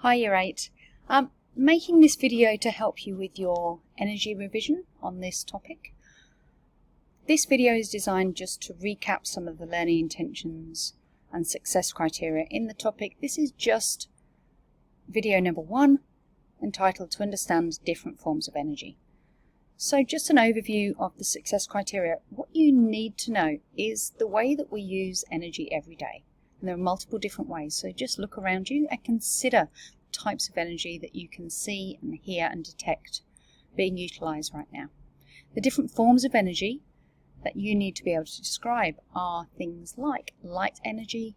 Hi Year 8. I'm making this video to help you with your energy revision on this topic. This video is designed just to recap some of the learning intentions and success criteria in the topic. This is just video number 1, entitled To Understand Different Forms of Energy. So just an overview of the success criteria. What you need to know is the way that we use energy every day. And there are multiple different ways, so just look around you and consider types of energy that you can see and hear and detect being utilised right now. The different forms of energy that you need to be able to describe are things like light energy,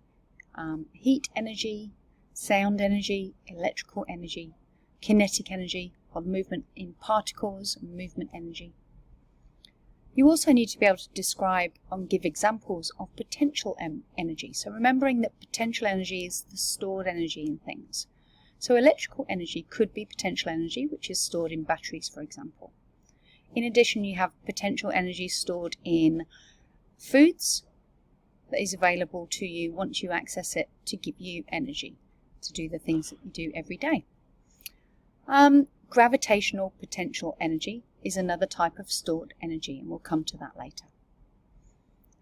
heat energy, sound energy, electrical energy, kinetic energy, or movement in particles, and movement energy. You also need to be able to describe and give examples of potential energy. So remembering that potential energy is the stored energy in things. So electrical energy could be potential energy, which is stored in batteries, for example. In addition, you have potential energy stored in foods that is available to you once you access it to give you energy to do the things that you do every day. Gravitational potential energy is another type of stored energy, and we'll come to that later.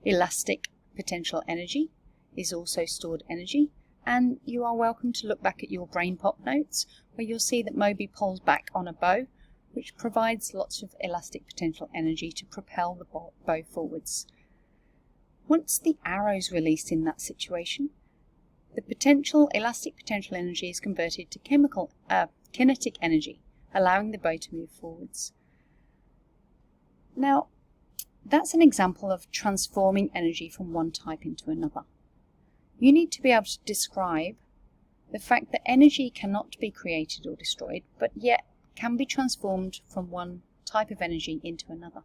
Elastic potential energy is also stored energy, and you are welcome to look back at your brain pop notes where you'll see that Moby pulls back on a bow, which provides lots of elastic potential energy to propel the bow forwards. Once the arrow is released in that situation, the elastic potential energy is converted to kinetic energy, allowing the bow to move forwards. Now, that's an example of transforming energy from one type into another. You need to be able to describe the fact that energy cannot be created or destroyed, but yet can be transformed from one type of energy into another.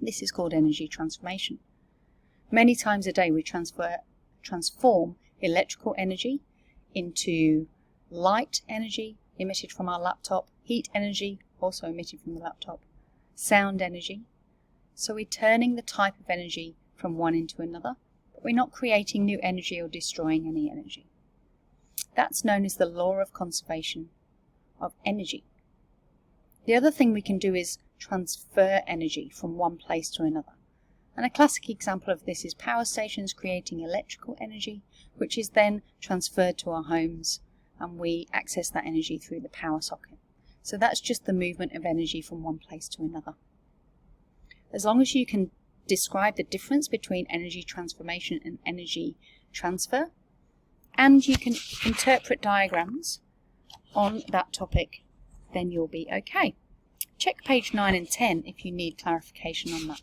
This is called energy transformation. Many times a day we transform electrical energy into light energy emitted from our laptop, heat energy also emitted from the laptop, sound energy. So we're turning the type of energy from one into another, but we're not creating new energy or destroying any energy. That's known as the law of conservation of energy. The other thing we can do is transfer energy from one place to another. And a classic example of this is power stations creating electrical energy, which is then transferred to our homes, and we access that energy through the power socket. So that's just the movement of energy from one place to another. As long as you can describe the difference between energy transformation and energy transfer, and you can interpret diagrams on that topic, then you'll be okay. Check page 9 and 10 if you need clarification on that.